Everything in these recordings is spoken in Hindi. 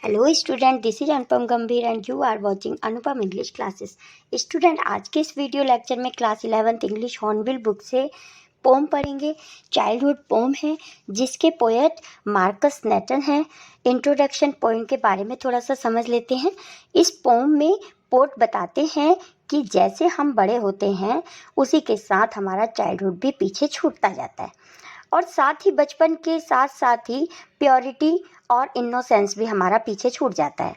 Hello student, this is Anupam Gambhir and you are watching Anupam English classes. Student, आज के इस वीडियो लेक्चर में class 11th English Hornbill book से पोम पढ़ेंगे। चाइल्डहुड पोम है जिसके पोएट मार्कस नेटन हैं। इंट्रोडक्शन पॉइंट के बारे में थोड़ा सा समझ लेते हैं। इस पोम में पोट बताते हैं कि जैसे हम बड़े होते हैं उसी के साथ हमारा चाइल्डहुड भी पीछे छूटता जाता है और साथ ही बचपन के साथ साथ ही प्योरिटी और इनोसेंस भी हमारा पीछे छूट जाता है।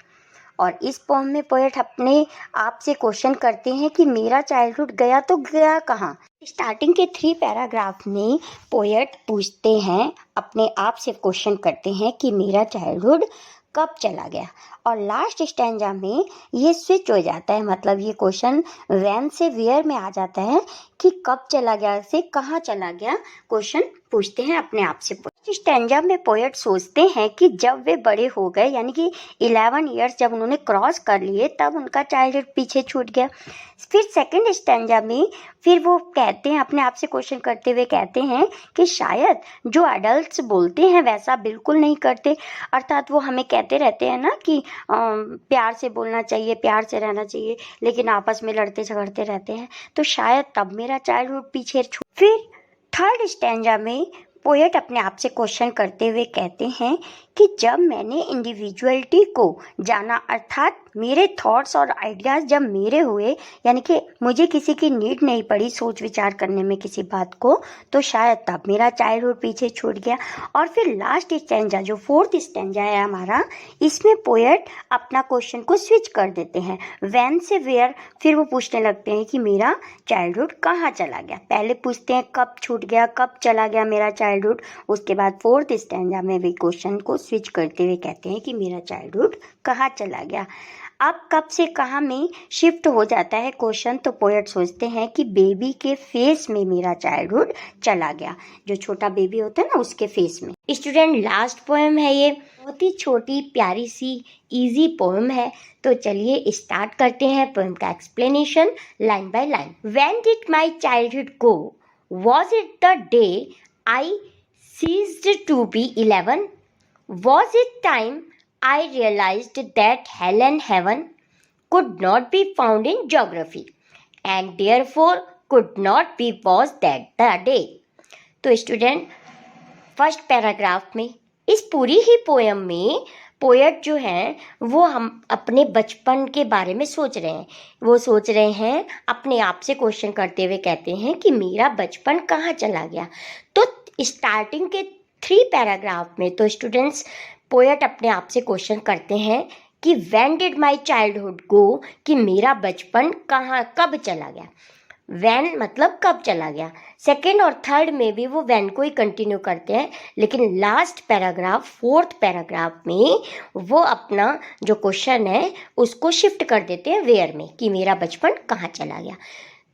और इस पोम में पोएट अपने आप से क्वेश्चन करते हैं कि मेरा चाइल्डहुड गया तो गया कहाँ। स्टार्टिंग के 3 पैराग्राफ में पोएट पूछते हैं, अपने आप से क्वेश्चन करते हैं कि मेरा चाइल्डहुड कब चला गया, और लास्ट स्टैंजा में ये स्विच हो जाता है। मतलब ये क्वेश्चन व्हेन से वेयर में आ जाता है कि कब चला गया से कहाँ चला गया क्वेश्चन पूछते हैं अपने आप से। स्टैंजा में पोएट सोचते हैं कि जब वे बड़े हो गए, यानी कि 11 ईयर्स जब उन्होंने क्रॉस कर लिए, तब उनका चाइल्डहुड पीछे छूट गया। फिर सेकंड स्टैंजा में फिर वो कहते हैं, अपने आप से क्वेश्चन करते हुए कहते हैं कि शायद जो एडल्ट्स बोलते हैं वैसा बिल्कुल नहीं करते। अर्थात वो हमें कहते रहते हैं ना कि प्यार से बोलना चाहिए, प्यार से रहना चाहिए, लेकिन आपस में लड़ते झगड़ते रहते हैं, तो शायद तब मेरा चाइल्डहुड पीछे छूट। फिर थर्ड स्टैंजा में पोएट अपने आप से क्वेश्चन करते हुए कहते हैं कि जब मैंने इंडिविजुअलिटी को जाना, अर्थात मेरे थॉट्स और आइडियाज़ जब मेरे हुए, यानी कि मुझे किसी की नीड नहीं पड़ी सोच विचार करने में किसी बात को, तो शायद तब मेरा चाइल्डहुड पीछे छूट गया। और फिर लास्ट स्टैंजा जो फोर्थ स्टैंजा है हमारा, इसमें पोएट अपना क्वेश्चन को स्विच कर देते हैं व्हेन से वेयर। फिर वो पूछने लगते हैं कि मेरा चाइल्डहुड कहाँ चला गया। पहले पूछते हैं कब छूट गया, कब चला गया मेरा चाइल्डहुड। उसके बाद फोर्थ स्टैंजा में भी क्वेश्चन को स्विच करते हुए कहते हैं कि मेरा चाइल्डहुड कहाँ चला गया। अब कब से कहाँ में शिफ्ट हो जाता है क्वेश्चन, तो पोएट सोचते हैं कि बेबी के फेस में मेरा चाइल्डहुड चला गया। जो छोटा बेबी होता है ना, उसके फेस में। स्टूडेंट, लास्ट पोएम है ये, बहुत ही छोटी प्यारी सी इजी पोएम है। तो चलिए स्टार्ट करते हैं पोएम का explanation line by line. When did my childhood go, was it the day I ceased to be 11? Was it time I realized that hell and heaven could not be found in geography and therefore could not be was that the day? तो स्टूडेंट, फर्स्ट पैराग्राफ में इस पूरी ही पोएम में पोएट जो हैं वो हम अपने बचपन के बारे में सोच रहे हैं। वो सोच रहे हैं, अपने आप से क्वेश्चन करते हुए कहते हैं कि मेरा बचपन कहाँ चला गया। तो स्टार्टिंग के 3 पैराग्राफ में तो स्टूडेंट्स पोएट अपने आप से क्वेश्चन करते हैं कि when did my childhood go, कि मेरा बचपन कहाँ कब चला गया। वैन मतलब कब चला गया। सेकेंड और थर्ड में भी वो वैन को ही कंटिन्यू करते हैं, लेकिन लास्ट पैराग्राफ फोर्थ पैराग्राफ में वो अपना जो क्वेश्चन है उसको शिफ्ट कर देते हैं वेयर में, कि मेरा बचपन कहाँ चला गया।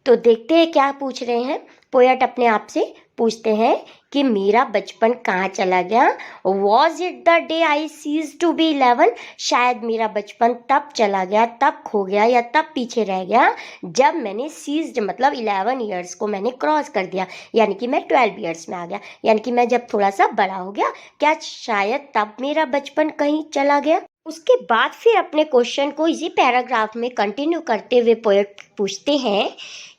तो देखते हैं क्या पूछ रहे हैं। पोएट अपने आप से पूछते हैं कि मेरा बचपन कहाँ चला गया। Was it the day I cease to be 11? शायद मेरा बचपन तब चला गया, तब खो गया या तब पीछे रह गया जब मैंने सीज्ड मतलब 11 ईयर्स को मैंने क्रॉस कर दिया, यानी कि मैं 12 ईयर्स में आ गया, यानी कि मैं जब थोड़ा सा बड़ा हो गया। क्या शायद तब मेरा बचपन कहीं चला गया। उसके बाद फिर अपने क्वेश्चन को इसी पैराग्राफ में कंटिन्यू करते हुए पोएट पूछते हैं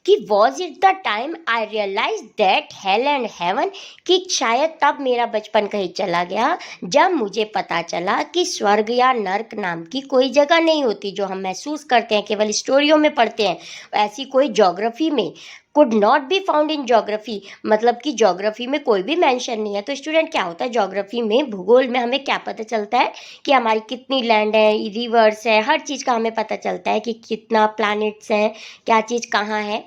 कि was it the time I realise that hell and heaven, कि शायद तब मेरा बचपन कहीं चला गया जब मुझे पता चला कि स्वर्ग या नर्क नाम की कोई जगह नहीं होती जो हम महसूस करते हैं, केवल स्टोरियों में पढ़ते हैं। ऐसी कोई ज्योग्राफी में could not be found in geography, मतलब कि ज्योग्राफी में कोई भी मेंशन नहीं है। तो स्टूडेंट, क्या होता है ज्योग्राफी में, भूगोल में हमें क्या पता चलता है कि हमारी कितनी लैंड है, रिवर्स है, हर चीज़ का हमें पता चलता है कि कितना प्लैनेट्स हैं, क्या चीज़ कहाँ है।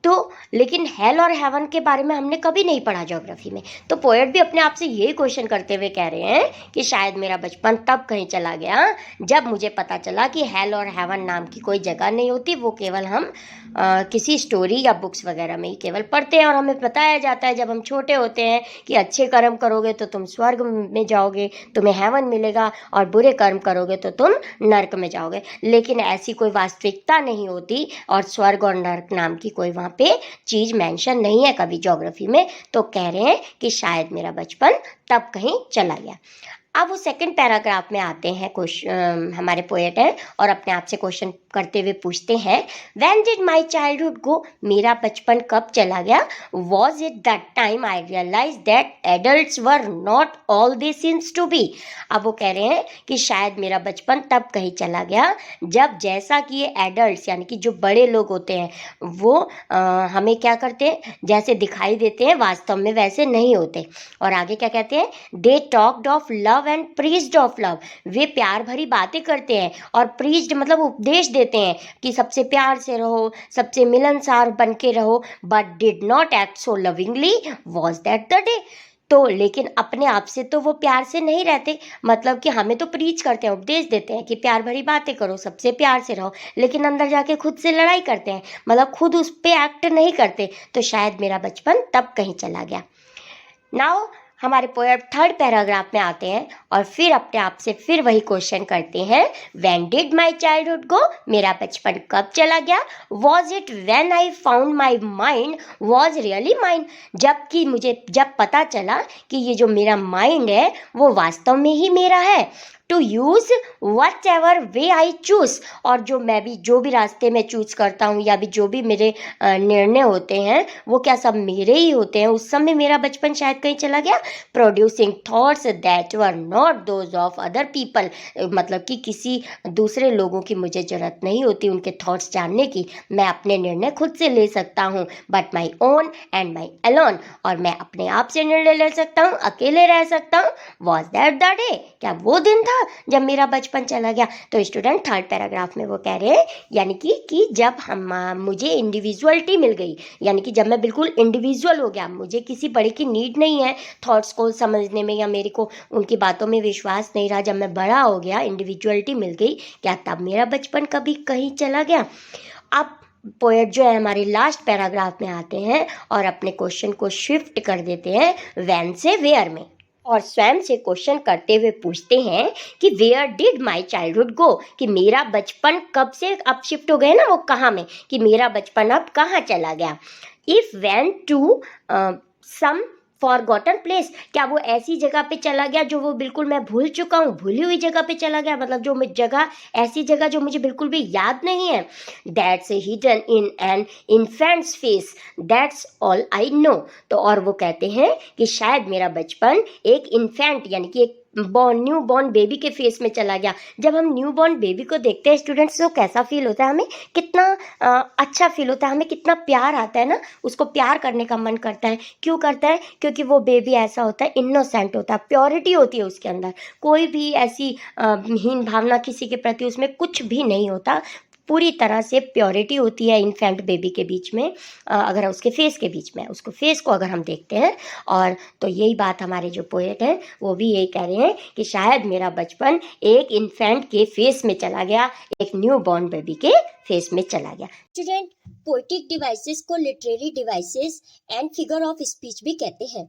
तो लेकिन हेल और हेवन के बारे में हमने कभी नहीं पढ़ा ज्योग्राफी में। तो पोएट भी अपने आप से यही क्वेश्चन करते हुए कह रहे हैं कि शायद मेरा बचपन तब कहीं चला गया जब मुझे पता चला कि हेल और हेवन नाम की कोई जगह नहीं होती, वो केवल हम किसी स्टोरी या बुक्स वगैरह में ही केवल पढ़ते हैं। और हमें बताया जाता है जब हम छोटे होते हैं कि अच्छे कर्म करोगे तो तुम स्वर्ग में जाओगे, तुम्हें हेवन मिलेगा, और बुरे कर्म करोगे तो तुम नर्क में जाओगे। लेकिन ऐसी कोई वास्तविकता नहीं होती और स्वर्ग और नर्क नाम की कोई वहाँ पे चीज़ मेंशन नहीं है कभी ज्योग्राफी में। तो कह रहे हैं कि शायद मेरा बचपन तब कहीं चला गया। अब वो सेकंड पैराग्राफ में आते हैं क्वेश्चन, हमारे पोएट हैं और अपने आप से क्वेश्चन करते हुए पूछते हैं, when did my childhood go, मेरा बचपन कब चला गया, was it that time I realise that adults were not all they seems to be. अब वो कह रहे हैं कि शायद मेरा बचपन तब कहीं चला गया जब जैसा कि ये एडल्ट्स यानी कि जो बड़े लोग होते हैं वो हमें क्या करते हैं, जैसे दिखाई देते हैं वास्तव में वैसे नहीं होते। और आगे क्या कहते हैं, they talked of love and praised of love, वे प्यार भरी बातें करते हैं और प्रीज्ड मतलब उपदेश देते हैं कि सबसे प्यार से रहो, सबसे मिलनसार बन के रहो, but did not act so lovingly, was that the day. तो लेकिन अपने आप से तो वो प्यार से नहीं रहते, मतलब कि हमें तो प्रीच करते हैं, उपदेश देते हैं कि प्यार भरी बातें करो, सबसे प्यार से रहो, लेकिन अंदर जाके खुद से लड़ाई करते हैं, मतलब खुद उस पे एक्ट नहीं करते। तो शायद मेरा बचपन तब कहीं चला गया। नाउ हमारे पोएट थर्ड पैराग्राफ में आते हैं और फिर अपने आप से फिर वही क्वेश्चन करते हैं, when did my childhood go, मेरा बचपन कब चला गया, was it when I found my mind was really mind, जबकि मुझे जब पता चला कि ये जो मेरा माइंड है वो वास्तव में ही मेरा है, to use whatever way I choose, और जो भी रास्ते मैं चूज़ करता हूँ या भी जो भी मेरे निर्णय होते हैं वो क्या सब मेरे ही होते हैं। उस समय मेरा बचपन शायद कहीं चला गया। Producing thoughts that were not those of other people, मतलब कि किसी दूसरे लोगों की मुझे ज़रूरत नहीं होती उनके थॉट्स जानने की, मैं अपने निर्णय खुद से ले सकता हूँ, but my own and my alone, और मैं अपने आप से निर्णय ले सकता हूँ, अकेले रह सकता हूँ। वॉज दैट द डे, क्या वो दिन था जब मेरा बचपन चला गया। तो स्टूडेंट थर्ड पैराग्राफ में वो कह रहे हैं यानी कि जब मुझे इंडिविजुअलिटी मिल गई, यानी कि जब मैं बिल्कुल इंडिविजुअल हो गया, मुझे किसी बड़े की नीड नहीं है थॉट्स को समझने में या मेरे को उनकी बातों में विश्वास नहीं रहा, जब मैं बड़ा हो गया, इंडिविजुअलिटी मिल गई, क्या तब मेरा बचपन कभी कहीं चला गया। अब पोएट जो है हमारे लास्ट पैराग्राफ में आते हैं और अपने क्वेश्चन को शिफ्ट कर देते हैं व्हेन से वेयर में, और स्वयं से क्वेश्चन करते हुए पूछते हैं कि where did my childhood go, कि मेरा बचपन कब से अब शिफ्ट हो गया ना वो कहाँ में, कि मेरा बचपन अब कहाँ चला गया। It went to some forgotten place, क्या वो ऐसी जगह पे चला गया जो वो बिल्कुल मैं भूल चुका हूँ, भूली हुई जगह पे चला गया, मतलब जो जगह ऐसी जगह जो मुझे बिल्कुल भी याद नहीं है। That's hidden in N infants face, that's all I know. तो और वो कहते हैं कि शायद मेरा बचपन एक इन्फेंट यानी कि एक न्यू बॉर्न बेबी के फेस में चला गया। जब हम न्यू बॉर्न बेबी को देखते हैं स्टूडेंट्स, तो कैसा फील होता है, हमें कितना अच्छा फील होता है, हमें कितना प्यार आता है ना, उसको प्यार करने का मन करता है। क्यों करता है, क्योंकि वो बेबी ऐसा होता है, इनोसेंट होता है, प्योरिटी होती है उसके अंदर, कोई भी ऐसी हीन भावना किसी के प्रति उसमें कुछ भी नहीं होता, पूरी तरह से प्योरिटी होती है इन्फेंट बेबी के बीच में, अगर उसके फेस के बीच में, उसको फेस को अगर हम देखते हैं। और तो यही बात हमारे जो पोएट हैं वो भी यही कह रहे हैं कि शायद मेरा बचपन एक इन्फेंट के फेस में चला गया, एक न्यू बॉर्न बेबी के फेस में चला गया। स्टूडेंट, पोएटिक डिवाइसेस को literary devices and figure of speech भी कहते हैं।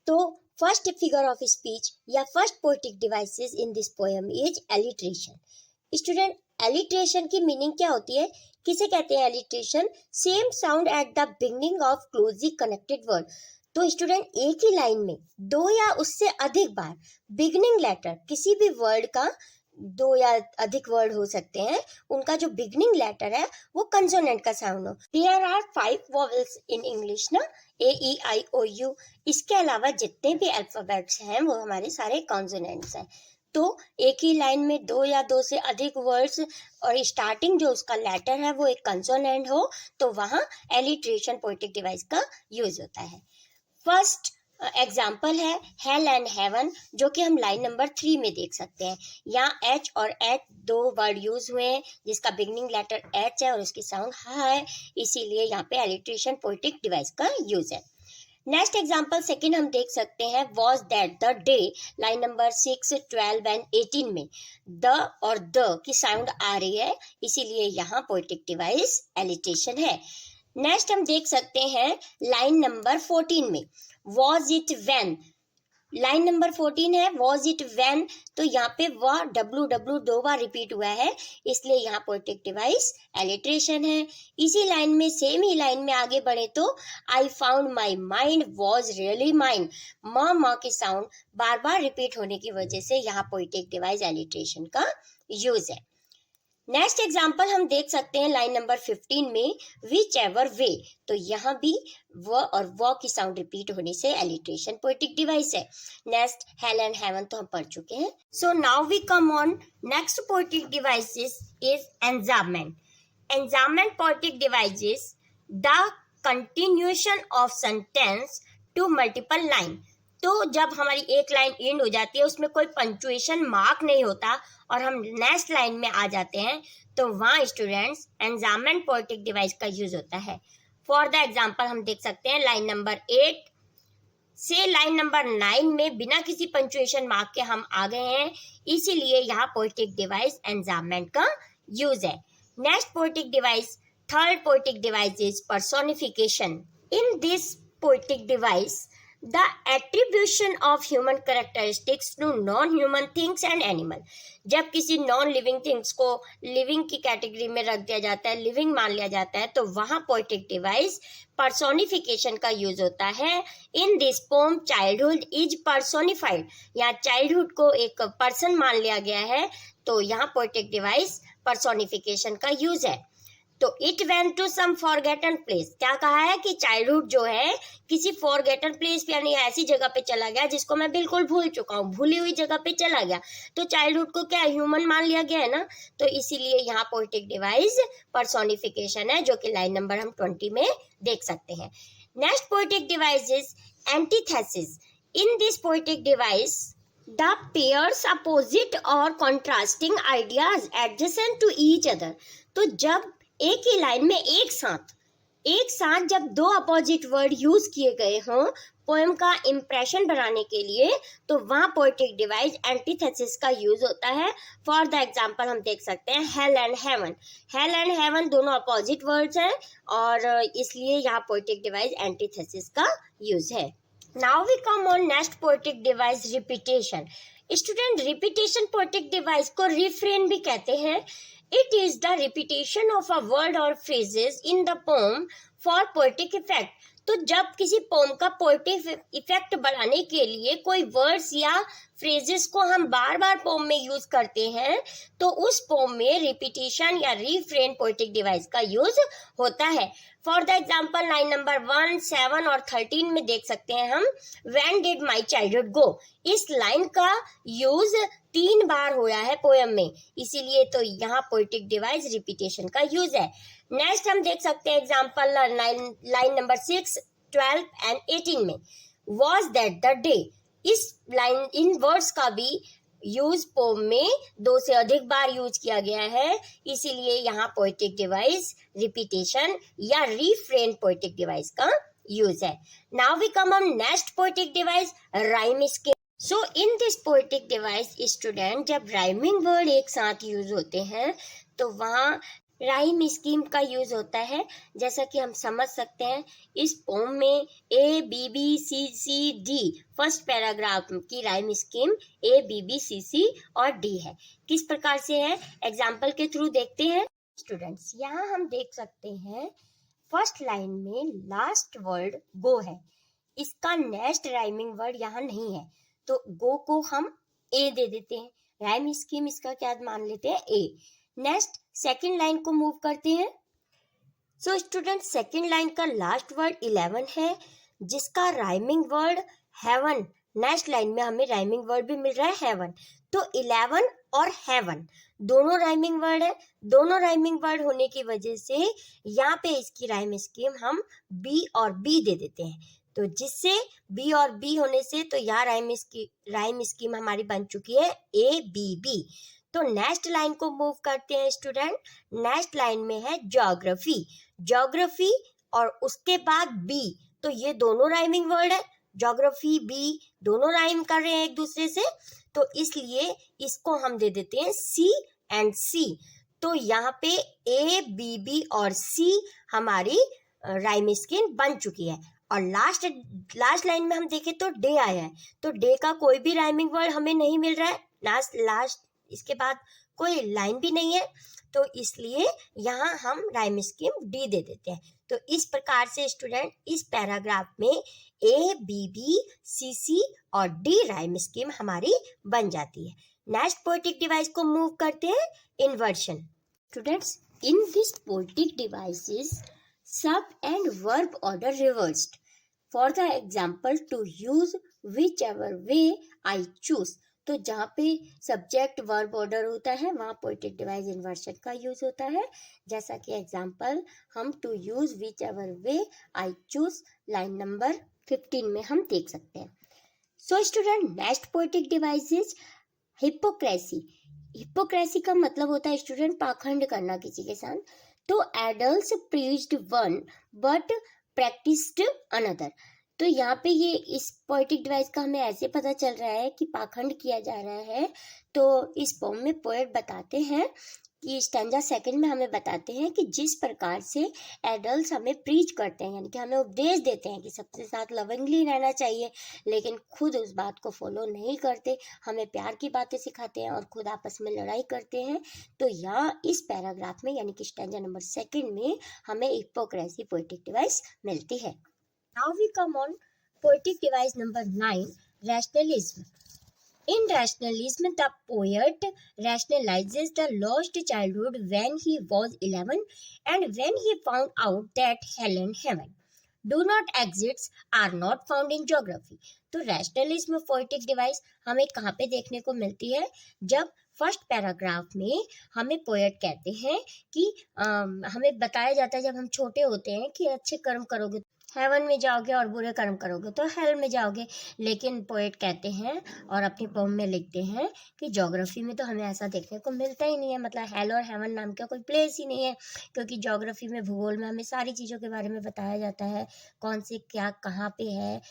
तो फर्स्ट फिगर ऑफ स्पीच या first poetic devices in this poem is alliteration. Student, alliteration की मीनिंग क्या होती है, किसे कहते हैं alliteration, same sound at the beginning of closely connected word. तो स्टूडेंट एक ही लाइन में दो या उससे अधिक बार बिगनिंग लेटर किसी भी वर्ड का, दो या अधिक वर्ड हो सकते हैं, उनका जो बिगनिंग लेटर है वो कंसोनेंट का साउंड हो। There are 5 vowels in English ना, AEIOU। इसके अलावा जितने भी अल्फाबेट्स हैं वो हमारे सारे कॉन्सोनेंट्स हैं। तो एक ही लाइन में दो या दो से अधिक वर्ड्स और स्टार्टिंग जो उसका लेटर है वो एक कंसोनेंट हो, तो वहाँ एलिट्रेशन पोएटिक डिवाइस का यूज होता है। फर्स्ट एग्जाम्पल है हेल एंड हेवन, जो कि हम लाइन नंबर 3 में देख सकते हैं। यहाँ एच और एच दो वर्ड यूज हुए हैं, जिसका बिगनिंग लेटर एच है और उसकी साउंड हा है, इसीलिए यहाँ पे एलिट्रेशन पोएटिक डिवाइस का यूज है। नेक्स्ट एग्जाम्पल सेकेंड हम देख सकते हैं was that the day, line number 6, 12 and 18 में द और द की साउंड आ रही है, इसीलिए यहाँ पोएटिक डिवाइस एलिट्रेशन है। नेक्स्ट हम देख सकते हैं लाइन नंबर 14 में was it when, line number 14 है वॉज इट व्हेन, तो यहाँ पे वह WW 2 बार रिपीट हुआ है, इसलिए यहाँ पोएटिक डिवाइस एलिट्रेशन है। इसी लाइन में, सेम ही लाइन में आगे बढ़े तो I found my mind was really mine, माँ की साउंड बार बार रिपीट होने की वजह से यहाँ पोएटिक डिवाइस एलिट्रेशन का यूज है। नेक्स्ट एग्जाम्पल हम देख सकते हैं लाइन नंबर 15 में, विच एवर वे, तो यहाँ भी व और व की साउंड रिपीट होने से एलिट्रेशन पोएटिक डिवाइस है। नेक्स्ट हेल एंड हेवन तो हम पढ़ चुके हैं। So now we come on next poetic devices is enjambment. Enjambment poetic devices the continuation of sentence to multiple line, तो जब हमारी एक लाइन एंड हो जाती है, उसमें कोई पंक्चुएशन मार्क नहीं होता और हम नेक्स्ट लाइन में आ जाते हैं, तो वहाँ स्टूडेंट्स एंजाममेंट पोएटिक डिवाइस का यूज होता है। फॉर द एग्जाम्पल हम देख सकते हैं लाइन नंबर 8 से लाइन नंबर 9 में बिना किसी पंक्चुएशन मार्क के हम आ गए हैं, इसीलिए यहाँ पोएटिक डिवाइस एंजाममेंट का यूज है। Next poetic device, third poetic device is personification. In this poetic device the attribution of human characteristics to non-human things and animal, जब किसी नॉन लिविंग थिंग्स को लिविंग की कैटेगरी में रख दिया जाता है, लिविंग मान लिया जाता है, तो वहाँ पोएटिक डिवाइस पर्सोनिफिकेशन का यूज होता है। In this poem childhood is personified, यहाँ चाइल्डहुड को एक पर्सन मान लिया गया है, तो यहाँ पोएटिक डिवाइस पर्सोनिफिकेशन का यूज है। तो it went to some forgotten place, क्या कहा है कि चाइल्डहुड जो है किसी फॉरगेटन प्लेस पे, यानी ऐसी जगह पे चला गया जिसको मैं बिल्कुल भूल चुका हूँ, भूली हुई जगह पे चला गया, तो चाइल्डहुड को क्या ह्यूमन मान लिया गया है ना, तो इसीलिए यहाँ पोएटिक डिवाइस पर्सोनिफिकेशन है, जो कि लाइन नंबर हम 20 में देख सकते हैं। Next poetic device is antithesis. In this poetic device the pairs opposite और contrasting ideas adjacent to each other, तो जब एक ही लाइन में एक साथ जब दो अपोजिट वर्ड यूज किए गए हों पोएम का इंप्रेशन बनाने के लिए, तो वहाँ पोएटिक डिवाइस एंटीथेसिस का यूज होता है। फॉर द एग्जांपल हम देख सकते हैं hell and heaven. Hell and heaven दोनों अपोजिट वर्ड्स हैं और इसलिए यहाँ पोएटिक डिवाइस एंटीथेसिस का यूज है। Now we come on next poetic device, repetition. Student, repetition poetic device को रिफ्रेन भी कहते हैं। It is the repetition of a word or phrases in the poem for poetic effect. तो जब किसी पोम का पोएटिक इफेक्ट बढ़ाने के लिए कोई वर्ड्स या फ्रेजेस को हम बार बार पोम में यूज करते हैं, तो उस पोम में रिपीटिशन या रिफ्रेन पोएटिक डिवाइस का यूज होता है। For the example line number 1, 7 और 13 में देख सकते हैं हम, व्हेन डिड माई चाइल्डहुड गो, इस लाइन का यूज 3 बार हुआ है पोएम में, इसीलिए तो यहाँ पोएटिक डिवाइस रिपीटेशन का यूज है। नेक्स्ट हम देख सकते हैं एग्जाम्पल लाइन नंबर 6, 12 एंड 18 में, वॉज दैट द डे, इस लाइन इन वर्ड्स का भी यूज पोम में 2 से अधिक बार यूज किया गया है, इसीलिए यहाँ पोएटिक डिवाइस रिपीटेशन या रिफ्रेन पोएटिक डिवाइस का यूज है। Now we come on next poetic device, rhyme scheme. So in this poetic device student, जब राइमिंग वर्ड एक साथ यूज होते हैं तो वहाँ राइम स्कीम का यूज होता है। जैसा कि हम समझ सकते हैं, इस पोम में ABBCCD फर्स्ट पैराग्राफ की राइम स्कीम ABBCC और D है। किस प्रकार से है, एग्जाम्पल के थ्रू देखते हैं। स्टूडेंट्स, यहाँ हम देख सकते हैं फर्स्ट लाइन में लास्ट वर्ड गो है, इसका नेक्स्ट राइमिंग वर्ड यहाँ नहीं है, तो गो को हम A दे देते हैं, राइम स्कीम इसका क्या मान लेते हैं A। नेक्स्ट सेकेंड लाइन को मूव करते हैं। सो स्टूडेंट, सेकेंड लाइन का लास्ट वर्ड 11 है, जिसका rhyming word heaven, next line में हमें राइमिंग वर्ड भी मिल रहा है हेवन, तो 11 और हेवन दोनों राइमिंग वर्ड है। दोनों राइमिंग वर्ड होने की वजह से यहाँ पे इसकी राइम स्कीम हम B और B दे देते हैं, तो जिससे B और B होने से तो यहाँ राइम स्कीम हमारी बन चुकी है ABB। तो नेक्स्ट लाइन को मूव करते हैं स्टूडेंट। नेक्स्ट लाइन में है ज्योग्राफी और उसके बाद बी, तो ये दोनों राइमिंग वर्ड है, ज्योग्राफी बी दोनों राइम कर रहे हैं एक दूसरे से, तो इसलिए इसको हम दे देते हैं C एंड C। तो यहाँ पे ABB और C हमारी राइम स्कीम बन चुकी है। और लास्ट लाइन में हम देखें तो डे आया है, तो डे का कोई भी राइमिंग वर्ड हमें नहीं मिल रहा है, लास्ट इसके बाद कोई लाइन भी नहीं है, तो इसलिए यहाँ हम राइम स्कीम डी दे देते हैं। तो इस प्रकार से स्टूडेंट इस पैराग्राफ में ए बी बी सी सी और डी राइम स्कीम हमारी बन जाती है। नेक्स्ट पोएटिक डिवाइस को मूव करते हैं, inversion. Students, in this poetic devices sub and verb order reversed. For the example, to use whichever way I choose. तो जहाँ पे सब्जेक्ट वर्ब ऑर्डर होता है वहाँ पोएटिक डिवाइस इन्वर्शन का यूज होता है। जैसा कि एग्जाम्पल हम to use whichever way I choose line number 15 में हम देख सकते हैं। So student, next poetic device is hypocrisy. Hypocrisy का मतलब होता है स्टूडेंट पाखंड करना किसी के साथ। तो adults preached one but practised another. तो यहाँ पे ये इस पोएटिक डिवाइस का हमें ऐसे पता चल रहा है कि पाखंड किया जा रहा है। तो इस पोम में पोएट बताते हैं कि स्टैंजा सेकंड में हमें बताते हैं कि जिस प्रकार से एडल्ट्स हमें प्रीच करते हैं, यानी कि हमें उपदेश देते हैं कि सबके साथ लविंगली रहना चाहिए, लेकिन खुद उस बात को फॉलो नहीं करते, हमें प्यार की बातें सिखाते हैं और खुद आपस में लड़ाई करते हैं। तो यहाँ इस पैराग्राफ में यानी कि स्टैंजा नंबर सेकंड में हमें हिपोक्रेसी पोएटिक डिवाइस मिलती है। Now we come on poetic device number 9, rationalism. In rationalism, the poet rationalizes the lost childhood when he was 11 and when he found out that hell and heaven do not exist, are not found in geography. तो rationalism poetic device हमें कहाँ पे देखने को मिलती है? जब फर्स्ट पैराग्राफ में हमें पोएट कहते हैं कि हमें बताया जाता है जब हम छोटे होते हैं कि अच्छे कर्म करोगे हेवन में जाओगे और बुरे कर्म करोगे तो हेल में जाओगे। लेकिन पोएट कहते हैं और अपनी पोम में लिखते हैं कि ज्योग्राफी में तो हमें ऐसा देखने को मिलता ही नहीं है, मतलब हेल और हेवन नाम का कोई प्लेस ही नहीं है, क्योंकि ज्योग्राफी में भूगोल में हमें सारी चीज़ों के बारे में बताया जाता है, कौन से क्या कहाँ पे है,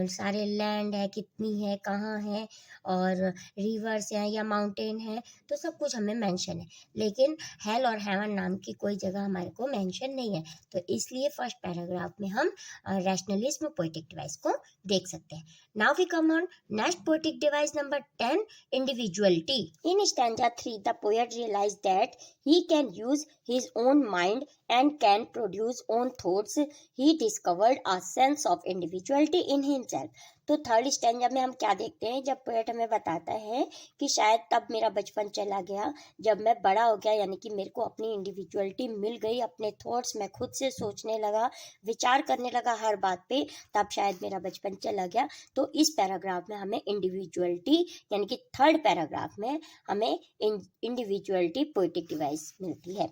सारे लैंड है कितनी है कहाँ है, और रिवर्स हैं या माउंटेन है, तो सब कुछ हमें मेंशन है। लेकिन हेल और हेवन नाम की कोई जगह हमारे को मेंशन नहीं है। तो इसलिए फर्स्ट पैराग्राफ में हम रैशनलिज्म पोएटिक डिवाइस को देख सकते हैं। Now we come on next poetic device number 10, individuality. In stanza 3 the poet realised that he can use his own mind and can produce own thoughts. He discovered a sense of individuality in himself. तो थर्ड स्टैंजा में हम क्या देखते हैं, जब पोएट हमें बताता है कि शायद तब मेरा बचपन चला गया जब मैं बड़ा हो गया, यानी कि मेरे को अपनी इंडिविजुअलिटी मिल गई, अपने थॉट्स मैं खुद से सोचने लगा, विचार करने लगा हर बात पे, तब शायद मेरा बचपन चला गया। तो इस पैराग्राफ में हमें इंडिविजुअलिटी यानी कि थर्ड पैराग्राफ में हमें इंडिविजुअलिटी पोएटिक डिवाइस मिलती है।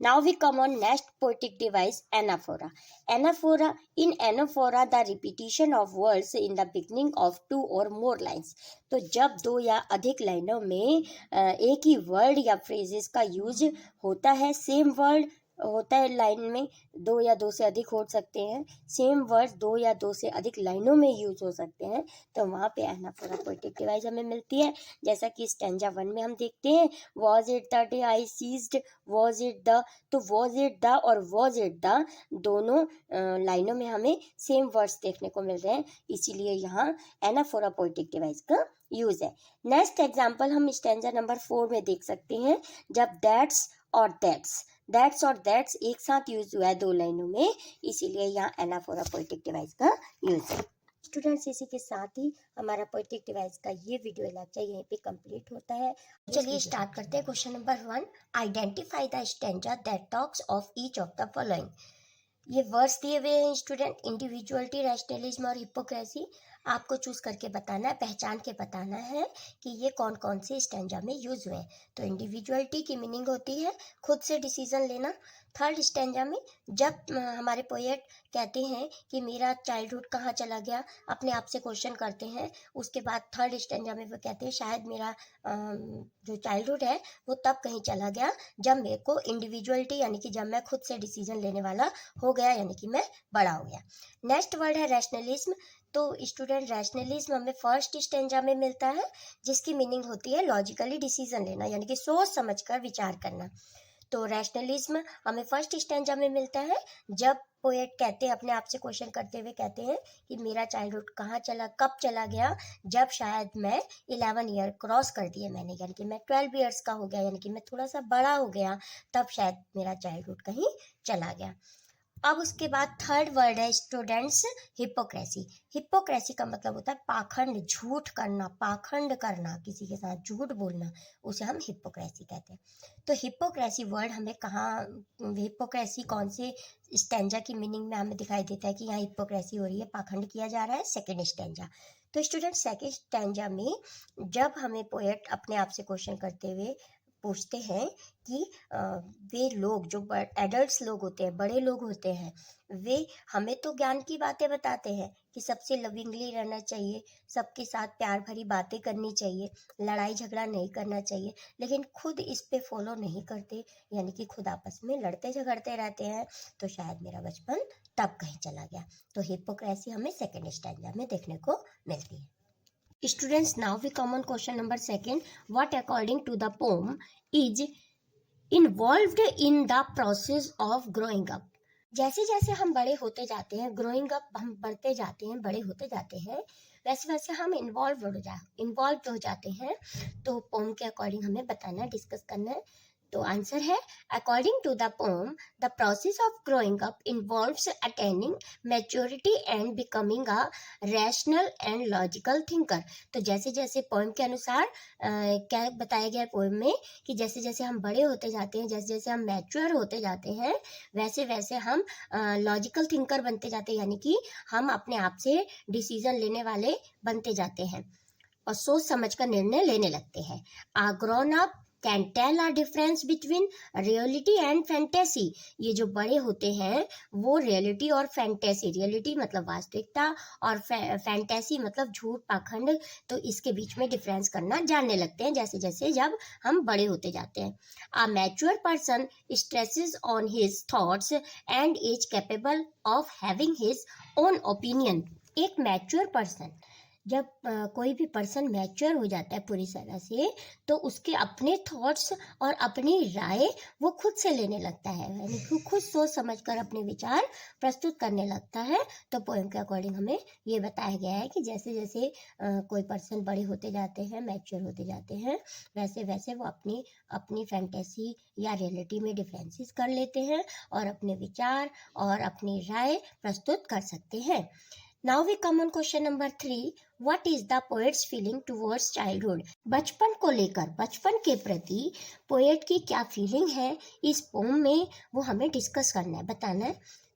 Now we come on next poetic device, anaphora. Anaphora, in anaphora the repetition of words in the beginning of two or more lines. तो जब दो या अधिक लाइनों में एक ही वर्ड या फ्रेजेस का यूज होता है, सेम वर्ड होता है लाइन में, दो या दो से अधिक हो सकते हैं, सेम वर्ड दो या दो से अधिक लाइनों में यूज हो सकते हैं, तो वहाँ पे एनाफोरा पोएटिक डिवाइस हमें मिलती है। जैसा कि स्टैंजा 1 में हम देखते हैं, was it the day I ceased, was it the, तो वॉज इट द और वॉज इट द दोनों लाइनों में हमें सेम वर्ड्स देखने को मिल रहे हैं, इसीलिए यहाँ एनाफोरा पोएटिक डिवाइस का यूज है। नेक्स्ट एग्जाम्पल हम स्टैंजा नंबर 4 में देख सकते हैं, जब दैट्स और दैट्स एक साथ यूज हुआ है दो लाइनों में, इसीलिए यहाँ एनाफोरा पोएटिक डिवाइस का यूज है। स्टूडेंट्स, इसी के साथ ही हमारा पोएटिक डिवाइस का ये वीडियो लेक्चर यहीं पे कंप्लीट होता है। चलिए स्टार्ट करते हैं। Question number 1, identify the stanza that talks of each of the following. ये वर्ड्स दिए हुए हैं स्टूडेंट, इंडिविजुअलिटी, रैशनलिज्म और हिपोक्रेसी। आपको चूज करके बताना है, पहचान के बताना है कि ये कौन कौन से स्टैंजा में यूज हुए हैं। तो इंडिविजुअलिटी की मीनिंग होती है खुद से डिसीजन लेना। थर्ड स्टैंजा में जब हमारे पोएट कहते हैं कि मेरा चाइल्डहुड कहाँ चला गया, अपने आप से क्वेश्चन करते हैं, उसके बाद थर्ड स्टैंजा में वो कहते हैं शायद मेरा जो चाइल्डहुड है वो तब कहीं चला गया जब मेरे को इंडिविजुअलिटी यानी कि जब मैं खुद से डिसीजन लेने वाला हो गया, यानी कि मैं बड़ा हो गया। नेक्स्ट वर्ड है रैशनलिज्म। तो स्टूडेंट, रैशनलिज्म हमें फर्स्ट स्टैंजा में मिलता है, जिसकी मीनिंग होती है लॉजिकली डिसीजन लेना, यानी कि सोच समझकर विचार करना। तो रैशनलिज्म हमें फर्स्ट स्टैंजा में मिलता है, जब पोएट कहते हैं, अपने आप से क्वेश्चन करते हुए कहते हैं कि मेरा चाइल्डहुड कहाँ चला, कब चला गया, जब शायद मैं 11 ईयर क्रॉस कर दिए मैंने, यानी कि मैं 12 ईयर्स का हो गया, यानी कि मैं थोड़ा सा बड़ा हो गया, तब शायद मेरा चाइल्डहुड कहीं चला गया। अब उसके बाद थर्ड वर्ड है स्टूडेंट्स, हिपोक्रेसी। हिपोक्रेसी का मतलब होता है पाखंड, झूठ करना, पाखंड करना, किसी के साथ झूठ बोलना, उसे हम हिपोक्रेसी कहते हैं। तो हिपोक्रेसी वर्ड हमें कहाँ, हिपोक्रेसी कौन से स्टैंजा की मीनिंग में हमें दिखाई देता है कि यहाँ हिपोक्रेसी हो रही है, पाखंड किया जा रहा है? Second stanza. तो स्टूडेंट सेकेंड स्टैंजा में जब हमें पोएट अपने आप से क्वेश्चन करते हुए पूछते हैं कि वे लोग जो एडल्ट्स लोग होते हैं, बड़े लोग होते हैं, वे हमें तो ज्ञान की बातें बताते हैं कि सबसे लविंगली रहना चाहिए, सबके साथ प्यार भरी बातें करनी चाहिए, लड़ाई झगड़ा नहीं करना चाहिए, लेकिन खुद इस पे फॉलो नहीं करते, यानी कि खुद आपस में लड़ते झगड़ते रहते हैं, तो शायद मेरा बचपन तब कहीं चला गया। तो हिपोक्रेसी हमें सेकेंड स्टैंडा में देखने को मिलती है। Students, now we come on question number second. What according to the poem is involved in the process of growing up? जैसे जैसे हम बड़े होते जाते हैं, ग्रोइंग अप हम बढ़ते जाते हैं, बड़े होते जाते हैं, वैसे वैसे हम इन्वॉल्व हो जाते हैं। तो पोम के अकॉर्डिंग हमें बताना, डिस्कस करना है। तो आंसर है, according to the poem the process of growing up involves attaining maturity and becoming a rational and logical thinker. तो जैसे जैसे पोएम के अनुसार क्या बताया गया है पोएम में कि जैसे जैसे हम बड़े होते जाते हैं, जैसे जैसे हम मैच्योर होते जाते हैं, वैसे वैसे हम लॉजिकल थिंकर बनते जाते हैं, यानी कि हम अपने आप से डिसीजन लेने वाले बनते जाते हैं और सोच समझ कर निर्णय लेने लगते हैं। A grown up can tell a difference between reality and fantasy. ये जो बड़े होते हैं वो रियलिटी और फैंटेसी, रियलिटी मतलब वास्तविकता और फैंटेसी मतलब झूठ पाखंड, तो इसके बीच में डिफरेंस करना जानने लगते हैं जैसे जैसे जब हम बड़े होते जाते हैं। A mature person stresses on his thoughts and is capable of having his own opinion. एक मैच्योर पर्सन, जब कोई भी पर्सन मैच्योर हो जाता है पूरी तरह से, तो उसके अपने थॉट्स और अपनी राय वो खुद से लेने लगता है, यानी कि खुद सोच समझकर अपने विचार प्रस्तुत करने लगता है। तो पोएम के अकॉर्डिंग हमें ये बताया गया है कि जैसे जैसे कोई पर्सन बड़े होते जाते हैं, मैच्योर होते जाते हैं, वैसे वैसे वो अपनी अपनी फैंटेसी या रियलिटी में डिफरेंसेस कर लेते हैं और अपने विचार और अपनी राय प्रस्तुत कर सकते हैं। Now we come on question number 3. What is the poet's feeling towards childhood? बचपन को लेकर, बचपन के प्रति पोएट की क्या फीलिंग है इस पोम में, वो हमें डिस्कस करना है, बताना है।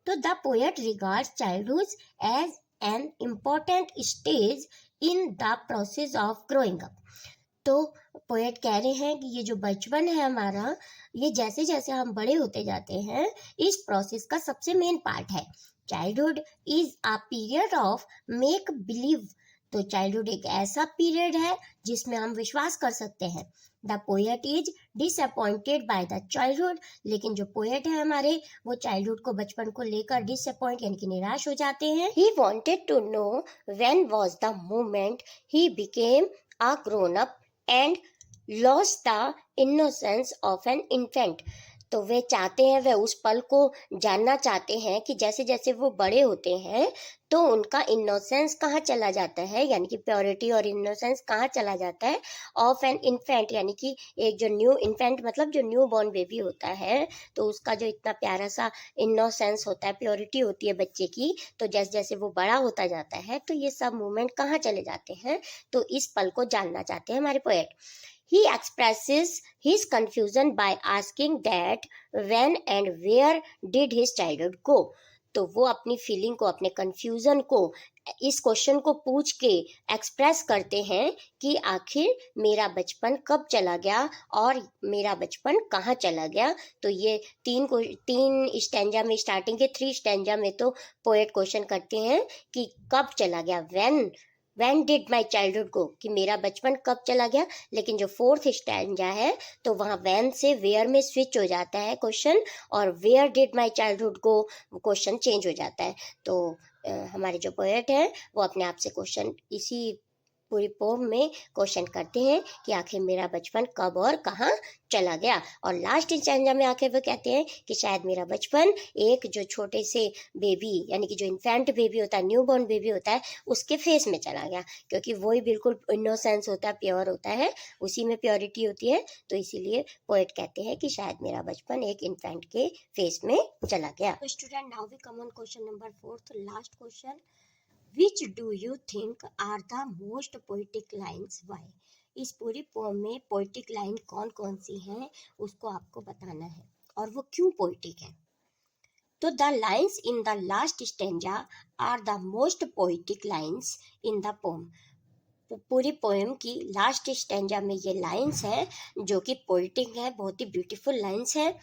तो the poet regards childhood as an important stage in the process of growing up. तो पोएट कह रहे हैं कि ये जो बचपन है हमारा, ये जैसे जैसे हम बड़े होते जाते हैं, इस प्रोसेस का सबसे मेन पार्ट है। Childhood is a period of make believe. तो चाइल्डहुड एक ऐसा पीरियड है जिसमें हम विश्वास कर सकते हैं। The poet is disappointed by the childhood. लेकिन जो पोएट है हमारे, वो चाइल्डहुड को, बचपन को लेकर डिसअपॉइंट यानी कि निराश हो जाते हैं। He wanted to know when was the moment he became a grown up and lost the innocence of an infant. तो वे चाहते हैं, वे उस पल को जानना चाहते हैं कि जैसे जैसे वो बड़े होते हैं तो उनका इनोसेंस कहाँ चला जाता है, यानी कि प्योरिटी और इनोसेंस कहाँ चला जाता है, ऑफ एन इन्फेंट, यानी कि एक जो न्यू इन्फेंट मतलब जो न्यू बॉर्न बेबी होता है, तो उसका जो इतना प्यारा सा इनोसेंस होता है, प्योरिटी होती है बच्चे की, तो जैसे जैसे वो बड़ा होता जाता है तो ये सब मूवमेंट कहाँ चले जाते हैं, तो इस पल को जानना चाहते हैं हमारे poet. He expresses his confusion by asking that when and where did his childhood go? तो वो अपनी फीलिंग को, अपने कंफ्यूजन को इस क्वेश्चन को पूछ के एक्सप्रेस करते हैं कि आखिर मेरा बचपन कब चला गया और मेरा बचपन कहाँ चला गया। तो ये तीन स्टैंजा में, स्टार्टिंग के 3 स्टैंजा में तो पोएट क्वेश्चन करते हैं कि कब चला गया, when did my childhood go, कि मेरा बचपन कब चला गया। लेकिन जो 4th स्टैंजा है तो वहाँ when से where में स्विच हो जाता है क्वेश्चन, और where did my childhood go question change हो जाता है। तो हमारे जो पोएट हैं वो अपने आप से क्वेश्चन इसी पूरी पोम में क्वेश्चन करते हैं कि आखिर मेरा बचपन कब और कहाँ चला गया, और लास्ट स्टैंजा में आके वो कहते हैं कि शायद मेरा बचपन एक जो छोटे से बेबी यानी कि जो इन्फेंट बेबी होता है, न्यू बॉर्न बेबी होता है, उसके फेस में चला गया, क्योंकि वही बिल्कुल इनोसेंस होता है, प्योर होता है, उसी में प्योरिटी होती है। तो इसीलिए पोएट कहते हैं कि शायद मेरा बचपन एक इन्फेंट के फेस में चला गया। तो student, now we come on question number 4, last question. Which do you think are the most poetic lines? Why? इस पूरी पोम में पोइटिक लाइन कौन कौन सी हैं उसको आपको बताना है, और वो क्यों पोइटिक है। तो the lines in the last stanza are the most poetic lines in the poem. पूरी पोएम की लास्ट स्टेंजा में ये लाइन्स हैं जो कि पोइटिक है, बहुत ही ब्यूटीफुल लाइन्स हैं